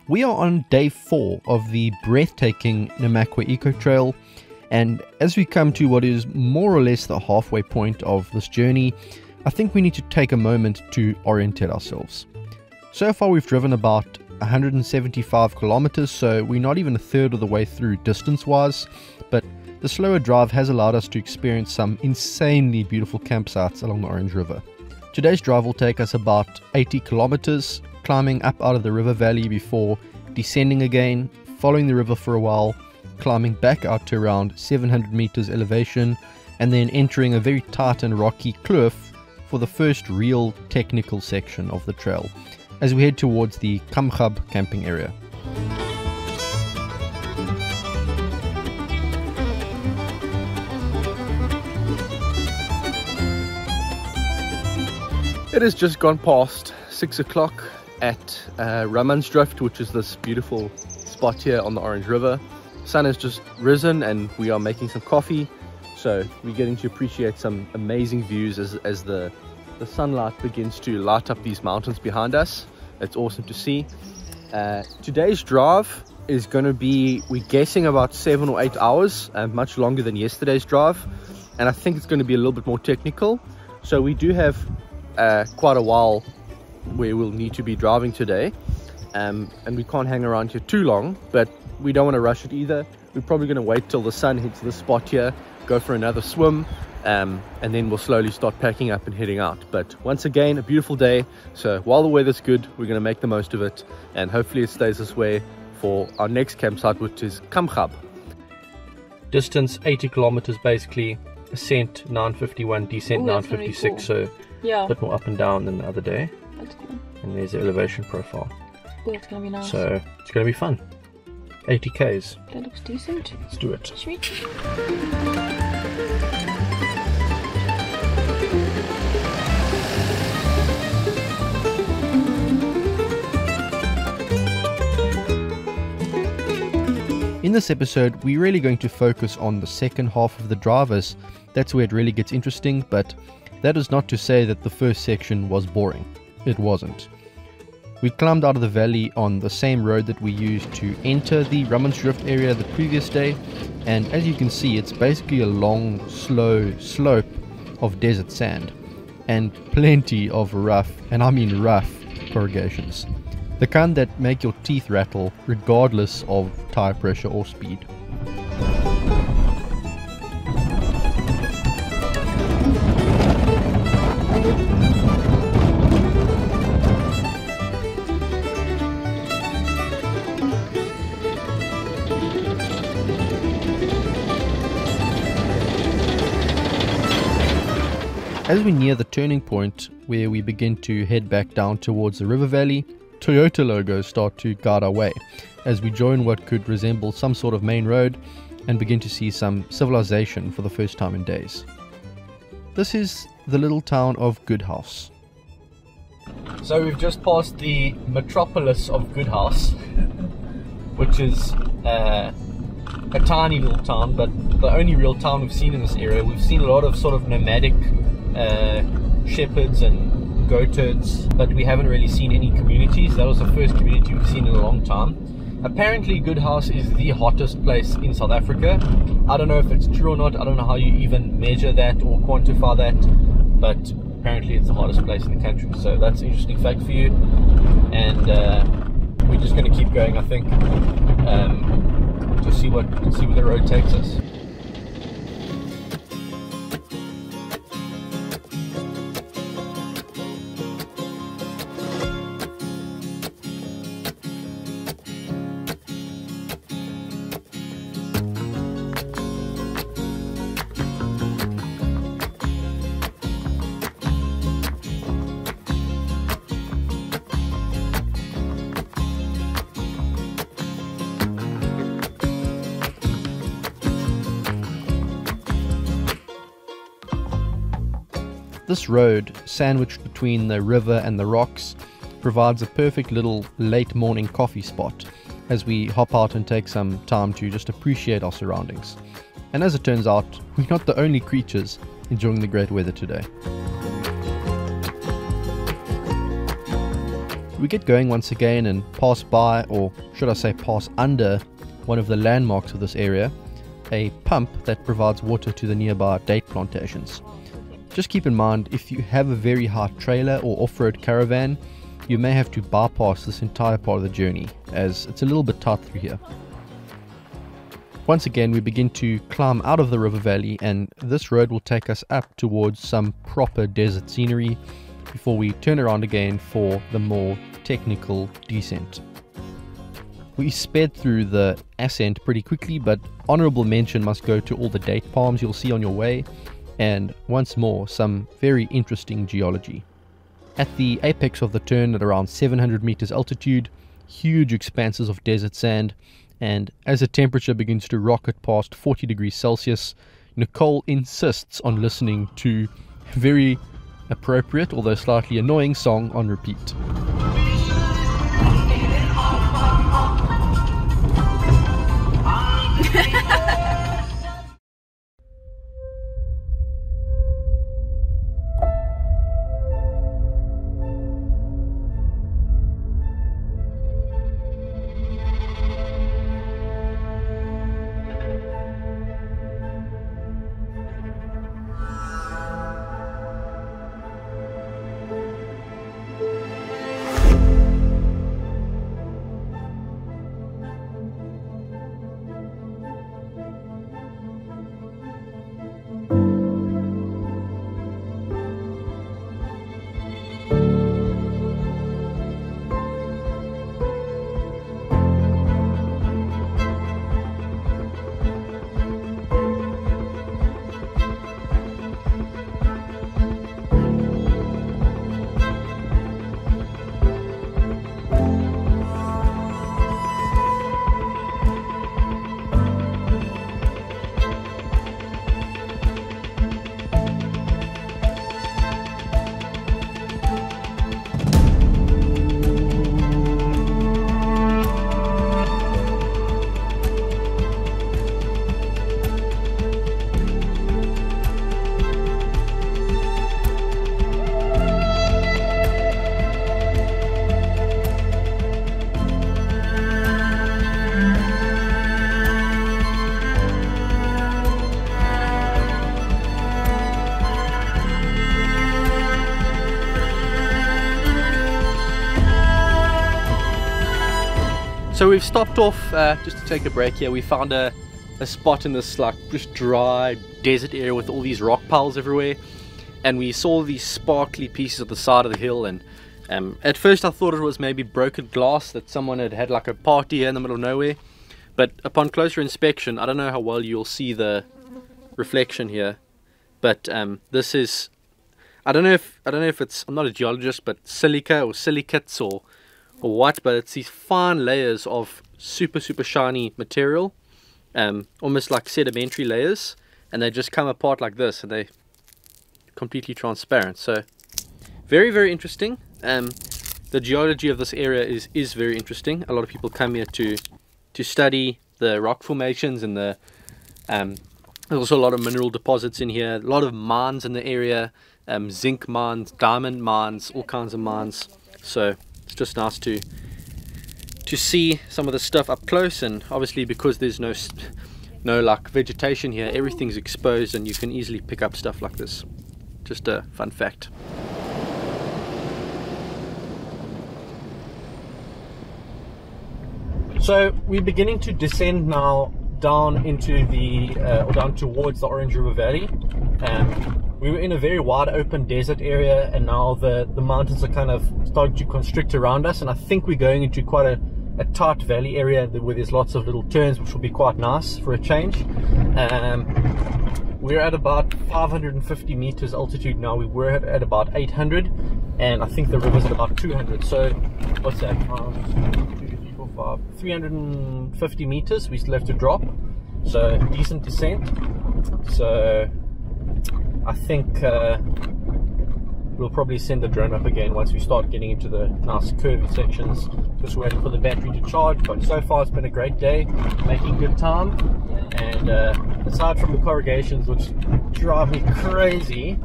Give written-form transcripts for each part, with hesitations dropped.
We are on day 4 of the breathtaking NAMAKWA Eco Trail, and as we come to what is more or less the halfway point of this journey, I think we need to take a moment to orientate ourselves. So far we've driven about 175 kilometers, so we're not even a third of the way through distance-wise, but the slower drive has allowed us to experience some insanely beautiful campsites along the Orange River. Today's drive will take us about 80 kilometers, climbing up out of the river valley before descending again, following the river for a while, climbing back out to around 700 meters elevation, and then entering a very tight and rocky kloof for the first real technical section of the trail, as we head towards the Kamgab camping area. It has just gone past 6 o'clock at Ramansdrift, which is this beautiful spot here on the Orange River. Sun has just risen and we are making some coffee, so we're getting to appreciate some amazing views as the sunlight begins to light up these mountains behind us. It's awesome to see. Today's drive is going to be, we're guessing, about 7 or 8 hours, much longer than yesterday's drive, and I think it's going to be a little bit more technical. So we do have quite a while where we'll need to be driving today, and we can't hang around here too long, but we don't want to rush it either. We're probably going to wait till the sun hits this spot here, go for another swim, and then we'll slowly start packing up and heading out. But once again, a beautiful day, so while the weather's good, we're going to make the most of it, and hopefully it stays this way for our next campsite, which is Kamgab. Distance 80 kilometers basically, ascent 951, descent 956, really cool. So yeah, a bit more up and down than the other day. That's cool. And there's the elevation profile. Oh, it's gonna be nice. So it's gonna be fun. 80 Ks. That looks decent. Let's do it. Sweet. In this episode, we're really going to focus on the second half of the drive, as that's where it really gets interesting, but that is not to say that the first section was boring. It wasn't. We climbed out of the valley on the same road that we used to enter the Ramansdrift area the previous day, and as you can see, it's basically a long, slow slope of desert sand, and plenty of rough, and I mean rough, corrugations. The kind that make your teeth rattle regardless of tire pressure or speed. As we near the turning point where we begin to head back down towards the river valley, Toyota logos start to guide our way as we join what could resemble some sort of main road and begin to see some civilization for the first time in days. This is the little town of Goodhouse. So we've just passed the metropolis of Goodhouse, which is a tiny little town, but the only real town we've seen in this area. We've seen a lot of sort of nomadic shepherds and goatherds, but we haven't really seen any communities. That was the first community we've seen in a long time. Apparently Goodhouse is the hottest place in South Africa. I don't know if it's true or not. I don't know how you even measure that or quantify that, but apparently it's the hottest place in the country. So that's an interesting fact for you, and we're just going to keep going, I think, to see where the road takes us. This road, sandwiched between the river and the rocks, provides a perfect little late morning coffee spot as we hop out and take some time to just appreciate our surroundings. And as it turns out, we're not the only creatures enjoying the great weather today. We get going once again and pass by, or should I say pass under, one of the landmarks of this area, a pump that provides water to the nearby date plantations. Just keep in mind, if you have a very high trailer or off-road caravan, you may have to bypass this entire part of the journey, as it's a little bit tight through here. Once again, we begin to climb out of the river valley, and this road will take us up towards some proper desert scenery before we turn around again for the more technical descent. We sped through the ascent pretty quickly, but honorable mention must go to all the date palms you'll see on your way, and once more some very interesting geology. At the apex of the turn at around 700 meters altitude, huge expanses of desert sand, and as the temperature begins to rocket past 40 degrees Celsius, Nicole insists on listening to a very appropriate, although slightly annoying song on repeat. So we've stopped off just to take a break here. We found a spot in this like just dry desert area with all these rock piles everywhere, and we saw these sparkly pieces at the side of the hill, and at first I thought it was maybe broken glass, that someone had had like a party here in the middle of nowhere, but upon closer inspection, I don't know how well you'll see the reflection here, but this is, I don't know if it's, I'm not a geologist, but silica or silicates or what, but it's these fine layers of super shiny material, almost like sedimentary layers, and they just come apart like this, and they're completely transparent. So very interesting. The geology of this area is very interesting. A lot of people come here to study the rock formations, and the there's also a lot of mineral deposits in here, a lot of mines in the area, zinc mines, diamond mines, all kinds of mines. So it's just nice to see some of the stuff up close, and obviously because there's no like vegetation here, everything's exposed and you can easily pick up stuff like this. Just a fun fact. So we're beginning to descend now down into the or down towards the Orange River Valley. We were in a very wide open desert area, and now the mountains are kind of starting to constrict around us, and I think we're going into quite a tight valley area where there's lots of little turns, which will be quite nice for a change. We're at about 550 meters altitude now. We were at about 800, and I think the river's at about 200. So what's that? 350 meters we still have to drop, so decent descent. So I think we'll probably send the drone up again once we start getting into the nice curvy sections. Just waiting for the battery to charge, but so far it's been a great day, making good time. And aside from the corrugations, which drive me crazy,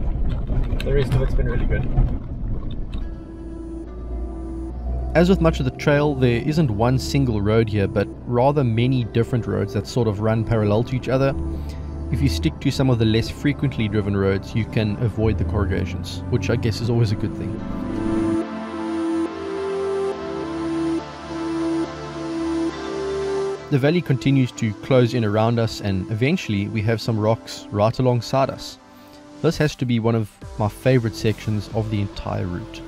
the rest of it's been really good. As with much of the trail, there isn't one single road here, but rather many different roads that sort of run parallel to each other. If you stick to some of the less frequently driven roads, you can avoid the corrugations, which I guess is always a good thing. The valley continues to close in around us, and eventually we have some rocks right alongside us. This has to be one of my favorite sections of the entire route.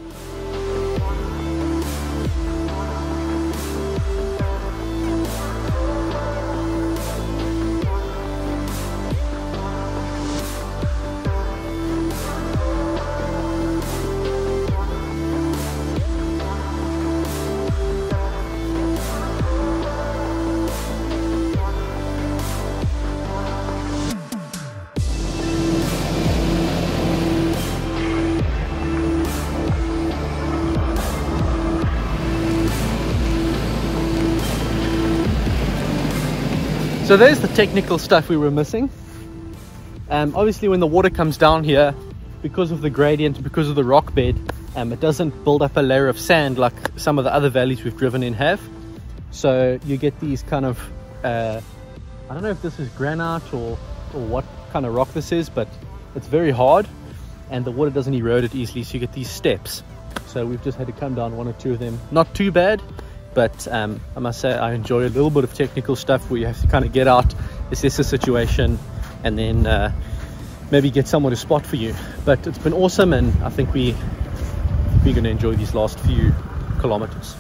So there's the technical stuff we were missing. Obviously when the water comes down here, because of the gradient, because of the rock bed, it doesn't build up a layer of sand like some of the other valleys we've driven in have. So you get these kind of, I don't know if this is granite or what kind of rock this is, but it's very hard and the water doesn't erode it easily, so you get these steps. So we've just had to come down one or two of them. Not too bad. But I must say I enjoy a little bit of technical stuff where you have to kind of get out, assess the situation, and then maybe get someone to spot for you. But it's been awesome, and I think we're going to enjoy these last few kilometers.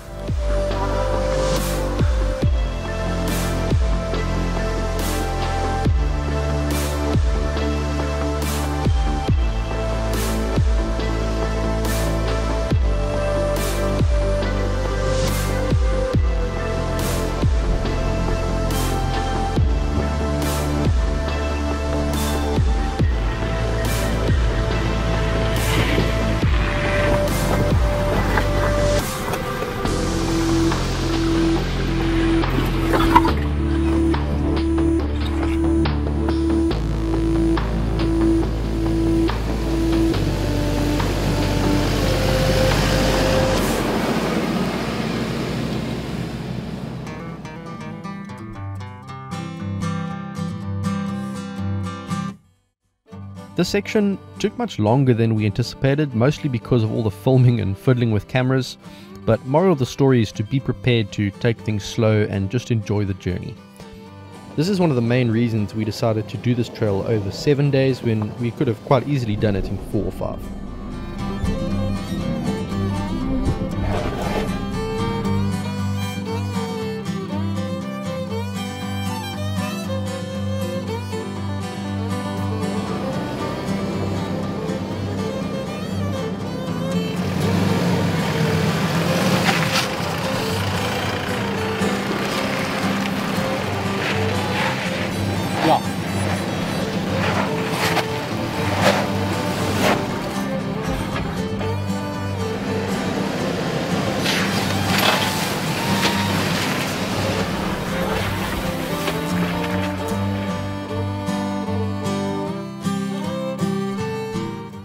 This section took much longer than we anticipated, mostly because of all the filming and fiddling with cameras, but moral of the story is to be prepared to take things slow and just enjoy the journey. This is one of the main reasons we decided to do this trail over 7 days when we could have quite easily done it in 4 or 5.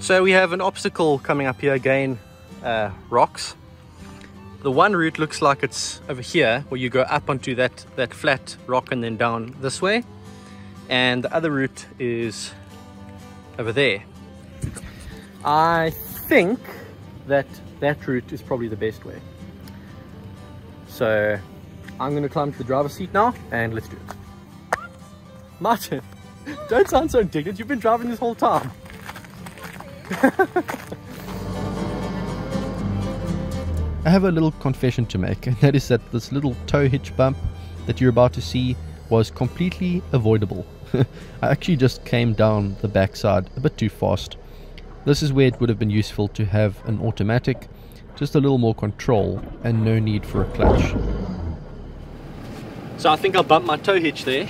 So we have an obstacle coming up here again, rocks. The one route looks like it's over here, where you go up onto that flat rock and then down this way. And the other route is over there. I think that route is probably the best way. So I'm going to climb to the driver's seat now and let's do it. Martin, don't sound so indignant. You've been driving this whole time. I have a little confession to make, and that is that this little tow hitch bump that you're about to see was completely avoidable. I actually just came down the backside a bit too fast. This is where it would have been useful to have an automatic, just a little more control and no need for a clutch. So I think I bumped my tow hitch there,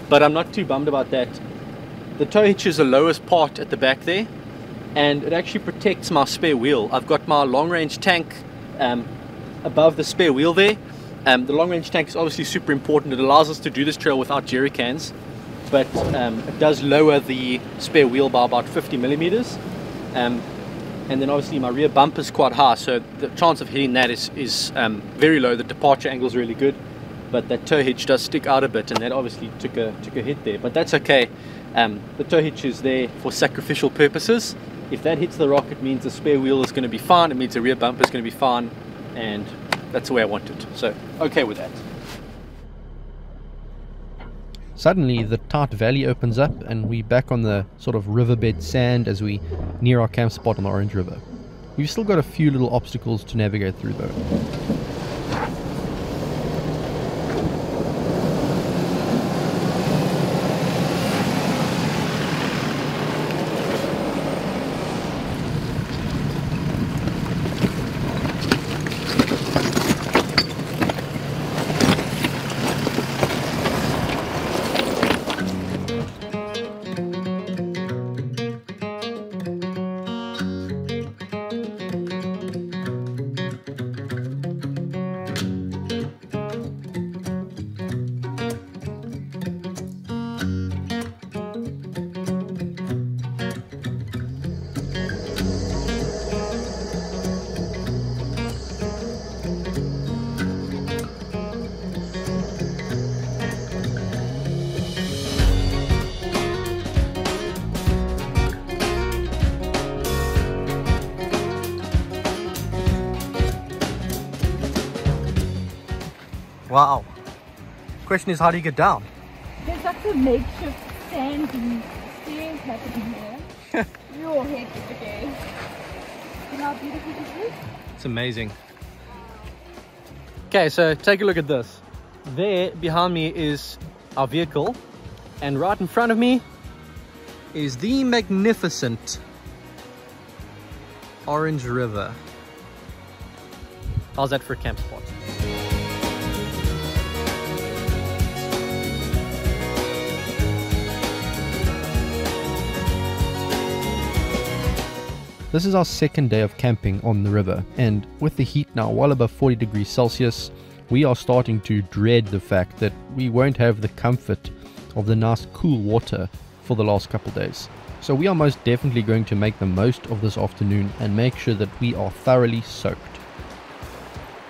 but I'm not too bummed about that. The tow hitch is the lowest part at the back there, and it actually protects my spare wheel. I've got my long range tank above the spare wheel there. The long range tank is obviously super important. It allows us to do this trail without jerry cans, but it does lower the spare wheel by about 50 millimeters. and then obviously my rear bumper is quite high, so the chance of hitting that is very low. The departure angle is really good, but that tow hitch does stick out a bit, and that obviously took a hit there, but that's okay. The tow hitch is there for sacrificial purposes. If that hits the rock, it means the spare wheel is going to be fine, it means the rear bumper is going to be fine, and that's the way I want it, so okay with that. Suddenly, the tight valley opens up and we're back on the sort of riverbed sand as we near our camp spot on the Orange River. We've still got a few little obstacles to navigate through though. Wow. Question is, how do you get down? There's like a makeshift sandy stairs happening here. Your head is okay. You know how beautiful this is? It's amazing. Okay, so take a look at this. There behind me is our vehicle, and right in front of me is the magnificent Orange River. How's that for a camp spot? This is our second day of camping on the river, and with the heat now well above 40 degrees Celsius, we are starting to dread the fact that we won't have the comfort of the nice cool water for the last couple days. So we are most definitely going to make the most of this afternoon and make sure that we are thoroughly soaked.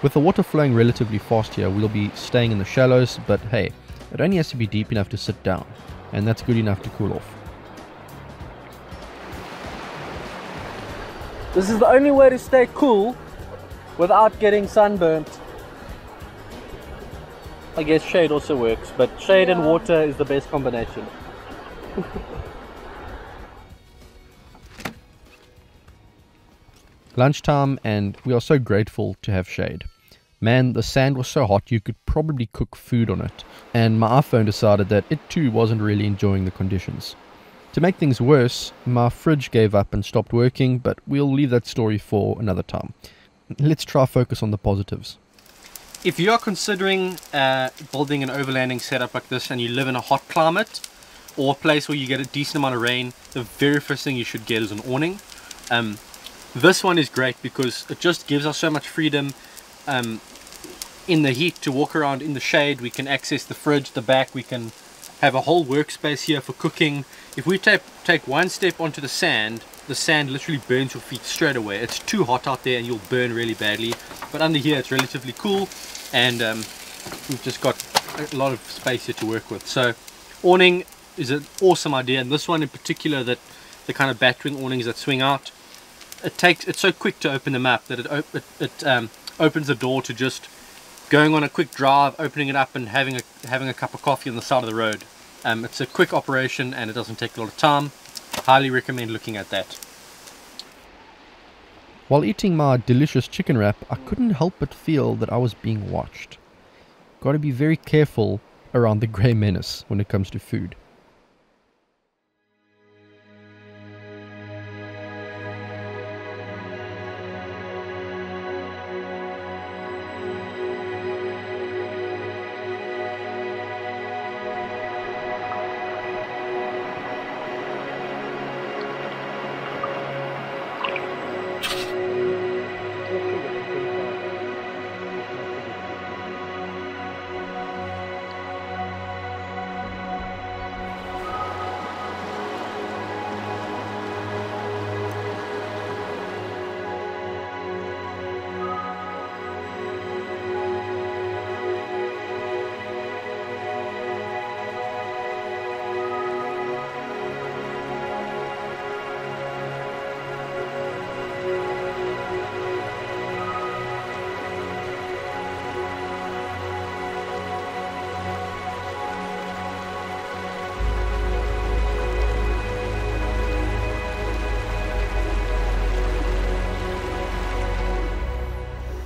With the water flowing relatively fast here, we'll be staying in the shallows, but hey, it only has to be deep enough to sit down, and that's good enough to cool off. This is the only way to stay cool without getting sunburnt. I guess shade also works, but shade and water is the best combination. Lunchtime, and we are so grateful to have shade. Man, the sand was so hot you could probably cook food on it, and my iPhone decided that it too wasn't really enjoying the conditions. To make things worse, my fridge gave up and stopped working, but we'll leave that story for another time. Let's try focus on the positives. If you are considering building an overlanding setup like this and you live in a hot climate or a place where you get a decent amount of rain, the very first thing you should get is an awning. This one is great because it just gives us so much freedom in the heat to walk around in the shade. We can access the fridge, the back, we can have a whole workspace here for cooking. If we take one step onto the sand literally burns your feet straight away. It's too hot out there and you'll burn really badly, but under here it's relatively cool, and we've just got a lot of space here to work with. So awning is an awesome idea, and this one in particular, that the kind of battering awnings that swing out, it's so quick to open them up that it opens the door to just going on a quick drive, opening it up and having a cup of coffee on the side of the road. It's a quick operation and it doesn't take a lot of time. Highly recommend looking at that. While eating my delicious chicken wrap, I couldn't help but feel that I was being watched. Got to be very careful around the grey menace when it comes to food.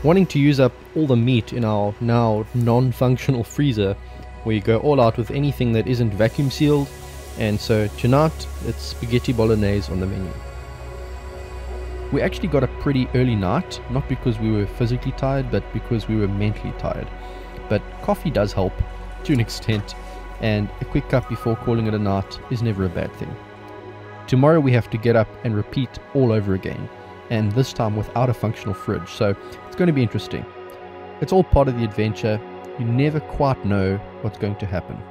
wanting to use up all the meat in our now non-functional freezer, we go all out with anything that isn't vacuum sealed, and so tonight it's spaghetti bolognese on the menu. We actually got a pretty early night, not because we were physically tired, but because we were mentally tired. But coffee does help to an extent, and a quick cup before calling it a night is never a bad thing. Tomorrow we have to get up and repeat all over again, and this time without a functional fridge, so it's going to be interesting. It's all part of the adventure. You never quite know what's going to happen.